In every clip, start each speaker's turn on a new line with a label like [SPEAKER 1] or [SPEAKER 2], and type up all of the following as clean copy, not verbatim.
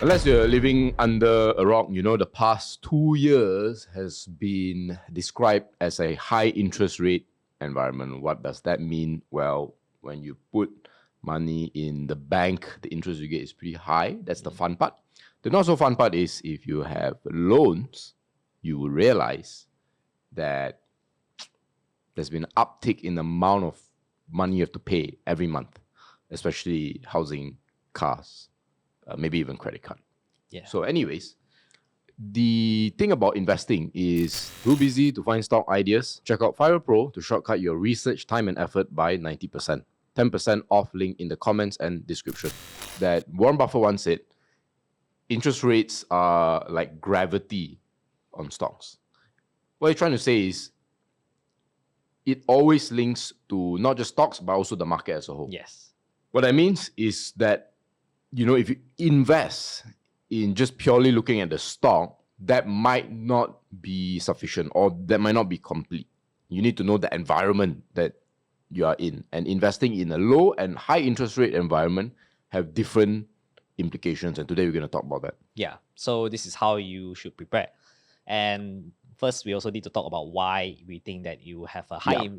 [SPEAKER 1] Unless you're living under a rock, the past 2 years has been described as a high interest rate environment. What does that mean? Well, when you put money in the bank, the interest you get is pretty high. That's the fun part. The not so fun part is if you have loans, you will realize that there's been an uptick in the amount of money you have to pay every month, especially housing, cars, maybe even credit card.
[SPEAKER 2] Yeah.
[SPEAKER 1] So anyways, the thing about investing is too busy to find stock ideas. Check out Fire Pro to shortcut your research time and effort by 90%. 10% off link in the comments and description. That Warren Buffett once said, interest rates are like gravity on stocks. What he's trying to say is it always links to not just stocks, but also the market as a whole.
[SPEAKER 2] Yes.
[SPEAKER 1] What that means is that, if you invest in just purely looking at the stock, that might not be sufficient or that might not be complete. You need to know the environment that you are in. And investing in a low and high interest rate environment have different implications. And today we're going to talk about that.
[SPEAKER 2] Yeah. So this is how you should prepare. And first, we also need to talk about why we think that you have a high.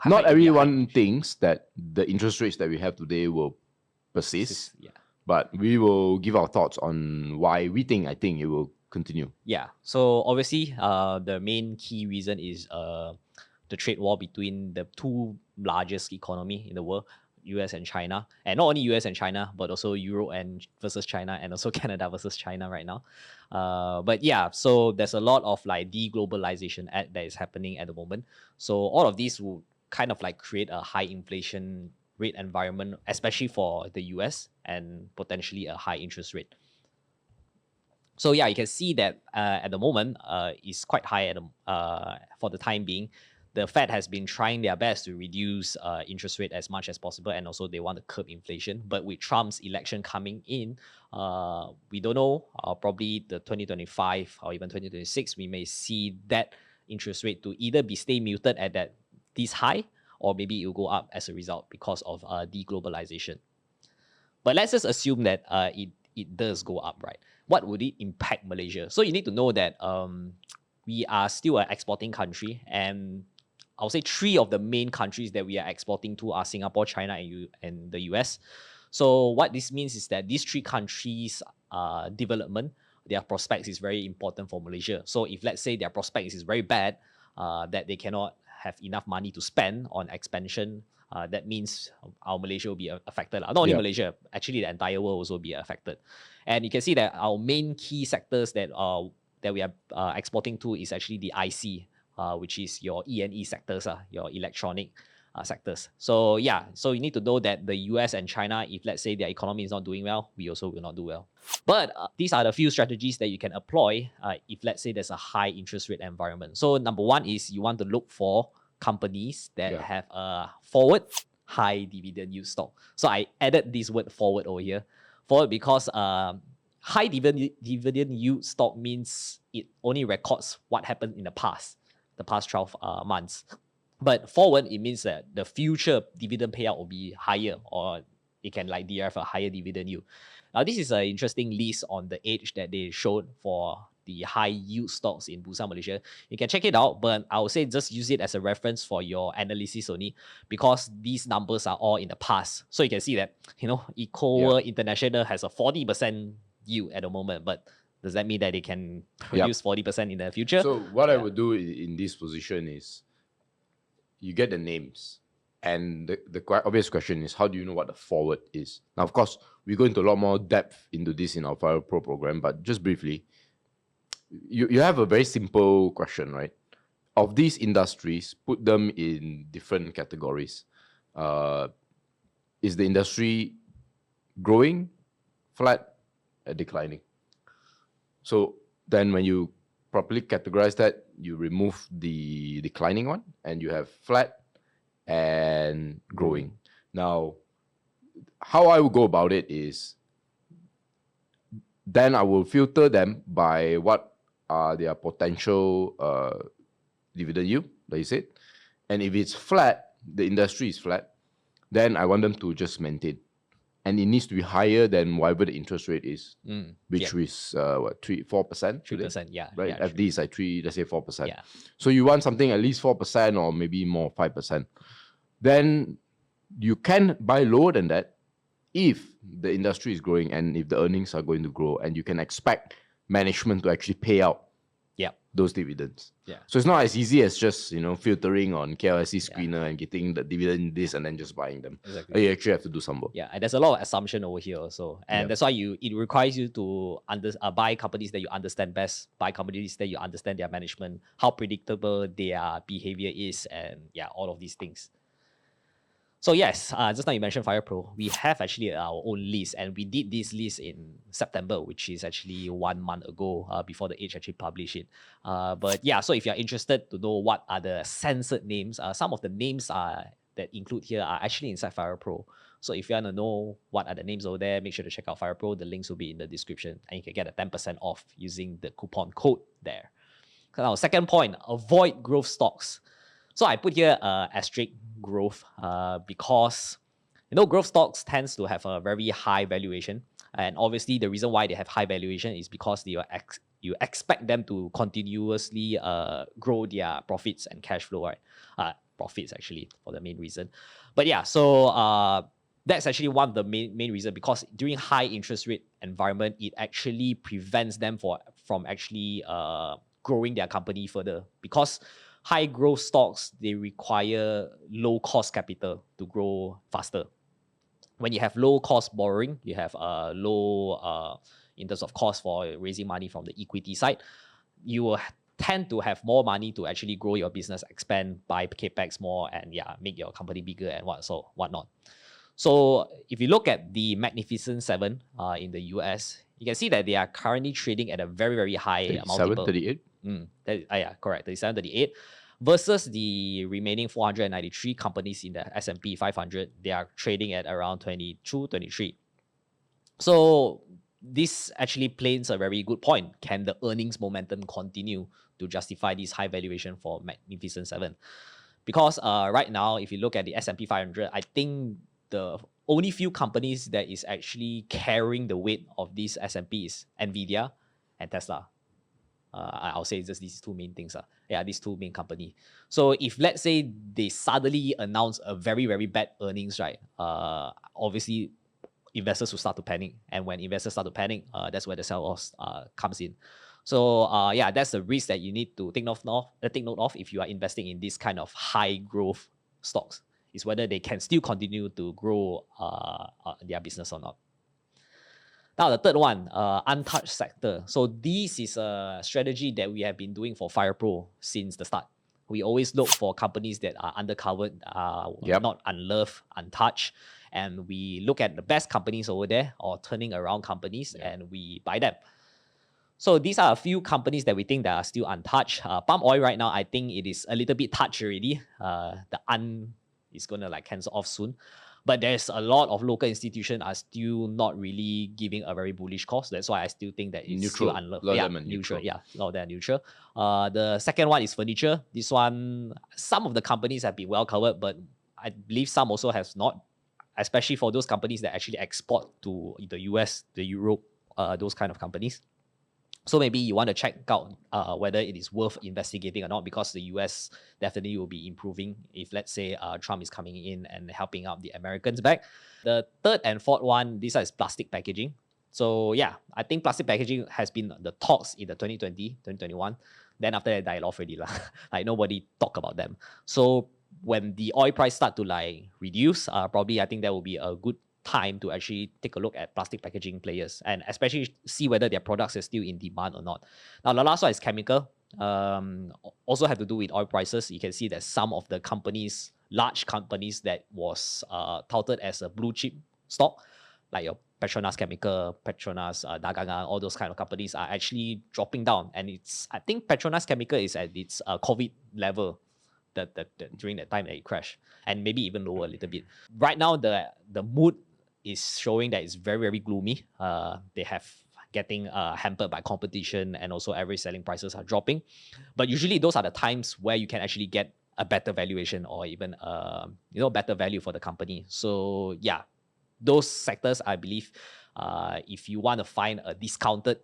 [SPEAKER 1] Not everyone thinks that the interest rates that we have today will persist.
[SPEAKER 2] Yeah.
[SPEAKER 1] But we will give our thoughts on why I think it will continue.
[SPEAKER 2] Yeah. So obviously, the main key reason is the trade war between the two largest economy in the world, US and China. And not only US and China, but also Europe versus China, and also Canada versus China right now. But yeah, so there's a lot of like deglobalization that is happening at the moment. So all of these will kind of like create a high inflation rate environment, especially for the US, and potentially a high interest rate. So yeah, you can see that at the moment is quite high for the time being. The Fed has been trying their best to reduce interest rate as much as possible, and also they want to curb inflation. But with Trump's election coming in, we don't know. Probably the 2025 or even 2026, we may see that interest rate to either stay muted at this high, or maybe it will go up as a result because of deglobalization. But let's just assume that it does go up, right? What would it impact Malaysia? So you need to know that we are still an exporting country, and I'll say 3 of the main countries that we are exporting to are Singapore, China, and the US. So what this means is that these 3 countries' development, their prospects is very important for Malaysia. So if let's say their prospects is very bad, that they cannot have enough money to spend on expansion, that means our Malaysia will be affected. Not only Malaysia, actually the entire world will also be affected. And you can see that our main key sectors that we are exporting to is actually the IC, which is your E&E sectors, your electronic sectors. So yeah, so you need to know that the US and China, if let's say their economy is not doing well, we also will not do well. But these are the few strategies that you can employ if let's say there's a high interest rate environment. So number one is you want to look for companies that have a forward high dividend yield stock. So I added this word forward over here. Forward because high dividend yield stock means it only records what happened in the past 12 months. But forward, it means that the future dividend payout will be higher, or it can like derive a higher dividend yield. Now, this is an interesting list on the edge that they showed for the high yield stocks in Bursa Malaysia. You can check it out, but I would say just use it as a reference for your analysis only, because these numbers are all in the past. So you can see that, EcoWorld International has a 40% yield at the moment, but does that mean that they can produce 40% in the future?
[SPEAKER 1] So what I would do in this position is you get the names. And the obvious question is, how do you know what the forward is? Now, of course, we go into a lot more depth into this in our Fire Pro program, but just briefly, you have a very simple question, right? Of these industries, put them in different categories. Is the industry growing, flat, declining? So then when you properly categorize that, you remove the declining one and you have flat and growing. Now, how I will go about it is then I will filter them by what are their potential dividend yield, like you said. And if it's flat, the industry is flat, then I want them to just maintain. and it needs to be higher than whatever the interest rate is, which
[SPEAKER 2] Yeah.
[SPEAKER 1] is what 4%,
[SPEAKER 2] 3%, yeah.
[SPEAKER 1] right?
[SPEAKER 2] Yeah,
[SPEAKER 1] FD is like 3, let's say 4%.
[SPEAKER 2] Yeah.
[SPEAKER 1] So you want something at least 4% or maybe more, 5%. Then you can buy lower than that if the industry is growing and if the earnings are going to grow, and you can expect management to actually pay out
[SPEAKER 2] Yeah.
[SPEAKER 1] those dividends.
[SPEAKER 2] Yeah.
[SPEAKER 1] So it's not as easy as just, filtering on KYC screener and getting the dividend this and then just buying them.
[SPEAKER 2] Exactly.
[SPEAKER 1] You actually have to do some work.
[SPEAKER 2] Yeah, and there's a lot of assumption over here also, and that's why it requires you to buy companies that you understand best, buy companies that you understand their management, how predictable their behavior is, and all of these things. So yes, just now you mentioned FirePro. We have actually our own list, and we did this list in September, which is actually 1 month ago, before the Age actually published it. But yeah, so if you're interested to know what are the censored names, some of the names that include here are actually inside FirePro. So if you want to know what are the names over there, make sure to check out FirePro. The links will be in the description, and you can get a 10% off using the coupon code there. Now, second point, avoid growth stocks. So I put here asterisk growth because growth stocks tends to have a very high valuation, and obviously the reason why they have high valuation is because you expect them to continuously grow their profits and cash flow, right? Profits actually for the main reason, but yeah, so that's actually one of the main reason, because during high interest rate environment, it actually prevents them from actually growing their company further, because high growth stocks, they require low cost capital to grow faster. When you have low cost borrowing, you have low in terms of cost for raising money from the equity side, you will tend to have more money to actually grow your business, expand, buy capex more, and make your company bigger and whatnot. So if you look at the Magnificent Seven in the US, you can see that they are currently trading at a very, very high multiple.
[SPEAKER 1] 38?
[SPEAKER 2] Correct, 37, 38. Versus the remaining 493 companies in the S&P 500, they are trading at around 22, 23. So this actually plays a very good point. Can the earnings momentum continue to justify this high valuation for Magnificent Seven? Because right now, if you look at the S&P 500, I think the only few companies that is actually carrying the weight of this S&P is Nvidia and Tesla. I'll say just these two main things. These two main companies. So if let's say they suddenly announce a very, very bad earnings, right? Obviously, investors will start to panic. And when investors start to panic, that's where the sell-off comes in. So that's the risk that you need to take note of if you are investing in this kind of high growth stocks, is whether they can still continue to grow their business or not. Now, the third one, untouched sector. So this is a strategy that we have been doing for FirePro since the start. We always look for companies that are undercovered, not unloved, untouched, and we look at the best companies over there or turning around companies, and we buy them. So these are a few companies that we think that are still untouched. Palm oil right now, I think it is a little bit touched already. The is going to cancel off soon. But there's a lot of local institutions are still not really giving a very bullish course. That's why I still think that it's
[SPEAKER 1] neutral.
[SPEAKER 2] still unloved.
[SPEAKER 1] Neutral.
[SPEAKER 2] Yeah, a lot of them are neutral. The second one is furniture. This one, some of the companies have been well covered, but I believe some also has not, especially for those companies that actually export to the US, the Europe, those kind of companies. So maybe you want to check out whether it is worth investigating or not, because the US definitely will be improving if, let's say, Trump is coming in and helping out the Americans back. The third and fourth one, these are plastic packaging. So yeah, I think plastic packaging has been the talks in the 2020, 2021. Then after that, died off already. Like nobody talk about them. So when the oil price start to reduce, probably I think that will be a good time to actually take a look at plastic packaging players, and especially see whether their products are still in demand or not. Now, the last one is chemical. Also have to do with oil prices. You can see that some of the companies, large companies that was touted as a blue chip stock, like your Petronas Chemical, Petronas Dagangan, all those kind of companies are actually dropping down. And I think Petronas Chemical is at its COVID level that during that time that it crashed, and maybe even lower a little bit. Right now, the mood is showing that it's very, very gloomy. They have getting hampered by competition, and also average selling prices are dropping. But usually those are the times where you can actually get a better valuation, or even better value for the company. So yeah, those sectors, I believe, if you want to find a discounted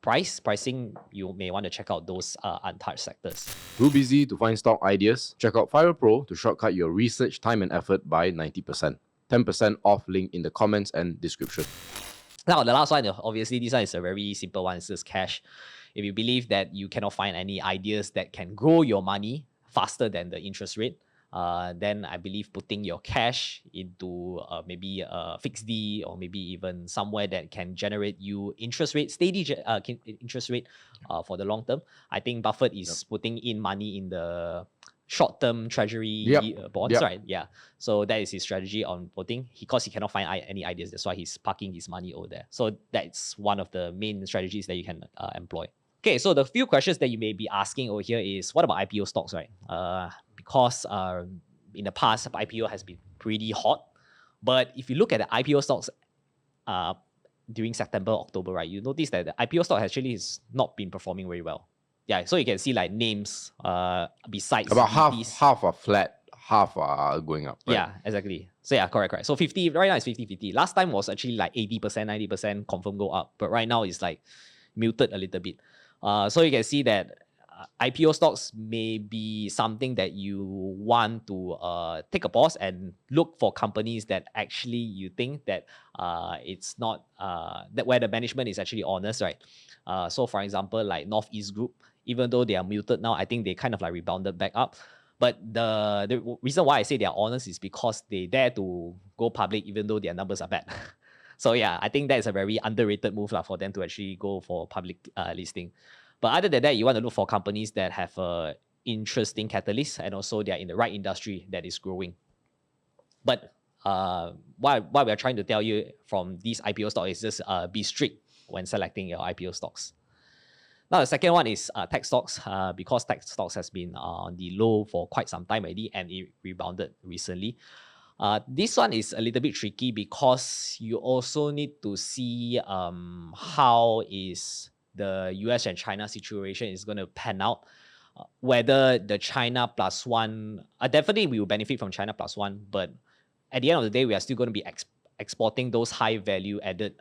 [SPEAKER 2] pricing, you may want to check out those untouched sectors.
[SPEAKER 1] Too busy to find stock ideas? Check out Fire Pro to shortcut your research time and effort by 90%. 10% off link in the comments and description.
[SPEAKER 2] Now, the last one, obviously, this one is a very simple one. It's just cash. If you believe that you cannot find any ideas that can grow your money faster than the interest rate, then I believe putting your cash into maybe a fixed D, or maybe even somewhere that can generate you interest rate, steady interest rate for the long term. I think Buffett is putting in money in the short-term treasury bonds, right? Yeah. So that is his strategy on putting. Because he cannot find any ideas, that's why he's parking his money over there. So that's one of the main strategies that you can employ. Okay, so the few questions that you may be asking over here is, what about IPO stocks, right? Because in the past, IPO has been pretty hot. But if you look at the IPO stocks during September, October, right, you notice that the IPO stock actually has not been performing very well. Yeah, so you can see like names besides
[SPEAKER 1] about
[SPEAKER 2] VPs.
[SPEAKER 1] half are flat, half are going up. Right?
[SPEAKER 2] Yeah, exactly. So yeah, correct. So 50 right now is 50-50. Last time was actually like 80%, 90% confirm go up, but right now it's like muted a little bit. So you can see that IPO stocks may be something that you want to take a pause and look for companies that actually you think that it's not that where the management is actually honest, right? So for example, like Northeast Group, even though they are muted now, I think they kind of like rebounded back up. But the reason why I say they are honest is because they dare to go public even though their numbers are bad. So yeah, I think that is a very underrated move for them to actually go for public listing. But other than that, you want to look for companies that have a interesting catalyst, and also they are in the right industry that is growing. But what we are trying to tell you from these IPO stocks is just be strict when selecting your IPO stocks. Now, the second one is tech stocks, because tech stocks has been on the low for quite some time already, and it rebounded recently. This one is a little bit tricky because you also need to see how is the US and China situation is going to pan out. Whether the China plus one, definitely we will benefit from China plus one, but at the end of the day, we are still going to be exporting those high value added,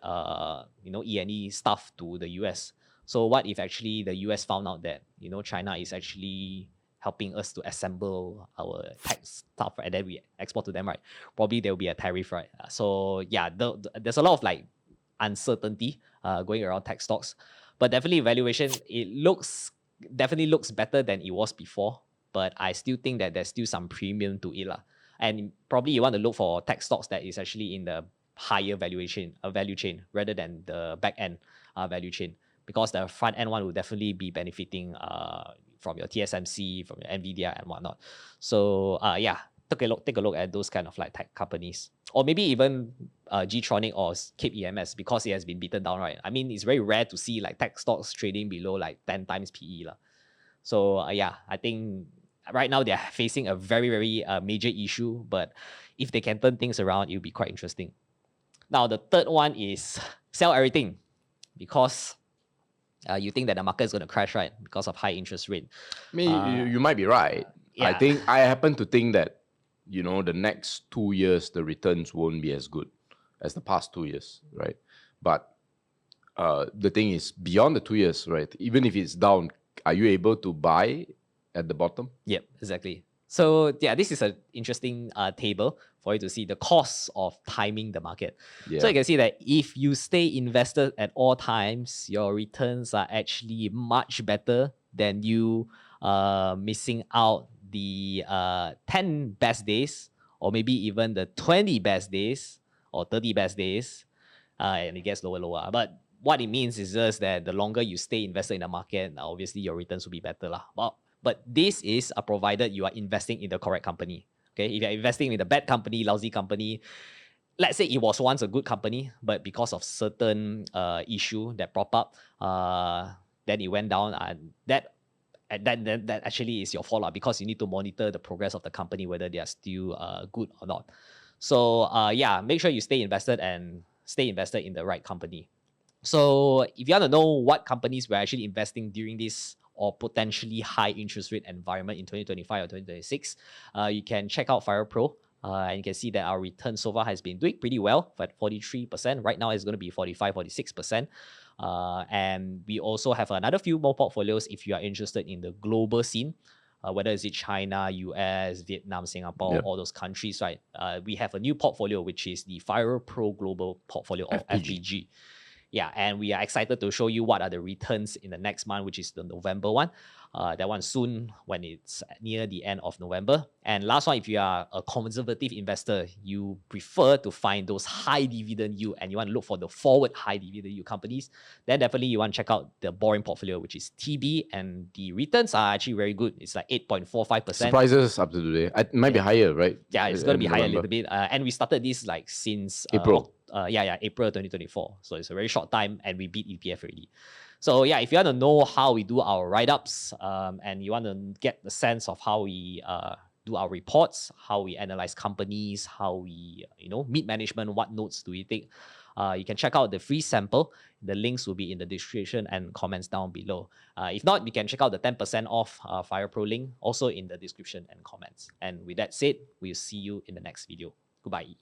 [SPEAKER 2] E&E stuff to the US. So what if actually the US found out that, China is actually helping us to assemble our tech stuff, and then we export to them, right? Probably there will be a tariff, right? So yeah, there's a lot of like uncertainty going around tech stocks, but definitely valuation, definitely looks better than it was before, but I still think that there's still some premium to it. And probably you want to look for tech stocks that is actually in the higher value chain rather than the back end value chain, because the front end one will definitely be benefiting from your TSMC, from your Nvidia and whatnot. So yeah, take a look at those kind of like tech companies, or maybe even Gtronic or Cape EMS, because it has been beaten down, right? I mean, it's very rare to see like tech stocks trading below like 10 times PE. So yeah, I think right now they're facing a very, very major issue, but if they can turn things around, it'll be quite interesting. Now, the third one is sell everything, because you think that the market is going to crash, right? Because of high interest rate.
[SPEAKER 1] I mean, you might be right.
[SPEAKER 2] Yeah.
[SPEAKER 1] I happen to think that, the next 2 years, the returns won't be as good as the past 2 years, right? But the thing is, beyond the 2 years, right? Even if it's down, are you able to buy at the bottom?
[SPEAKER 2] Yep, exactly. So yeah, this is an interesting table for you to see the cost of timing the market.
[SPEAKER 1] Yeah.
[SPEAKER 2] So you can see that if you stay invested at all times, your returns are actually much better than you missing out the 10 best days, or maybe even the 20 best days or 30 best days, and it gets lower. But what it means is just that the longer you stay invested in the market, obviously your returns will be better. But this is provided you are investing in the correct company. Okay, if you're investing in a bad company, lousy company, let's say it was once a good company, but because of certain issue that prop up, then it went down, and that actually is your fault, because you need to monitor the progress of the company, whether they are still good or not. So yeah, make sure you stay invested in the right company. So if you want to know what companies we're actually investing during this or potentially high interest rate environment in 2025 or 2026, you can check out Fire Pro. And you can see that our return so far has been doing pretty well at 43%. Right now it's going to be 45, 46%. And we also have another few more portfolios if you are interested in the global scene, whether it's China, US, Vietnam, Singapore,
[SPEAKER 1] Yep.
[SPEAKER 2] all those countries, right? We have a new portfolio, which is the Fire Pro Global portfolio of
[SPEAKER 1] FPG.
[SPEAKER 2] FPG. Yeah, and we are excited to show you what are the returns in the next month, which is the November one. That one soon when it's near the end of November. And last one, if you are a conservative investor, you prefer to find those high dividend yield and you want to look for the forward high dividend yield companies, then definitely you want to check out the boring portfolio, which is TB, and the returns are actually very good. It's like 8.45%.
[SPEAKER 1] Surprises up to today. It might be higher, right?
[SPEAKER 2] Yeah, it's going to be higher a
[SPEAKER 1] November.
[SPEAKER 2] little bit. And we started this like since
[SPEAKER 1] April.
[SPEAKER 2] April 2024. So it's a very short time and we beat EPF already. So yeah, if you want to know how we do our write-ups and you want to get the sense of how we do our reports, how we analyze companies, how we meet management, what notes do we take, you can check out the free sample. The links will be in the description and comments down below. If not, you can check out the 10% off Fire Pro link also in the description and comments. And with that said, we'll see you in the next video. Goodbye.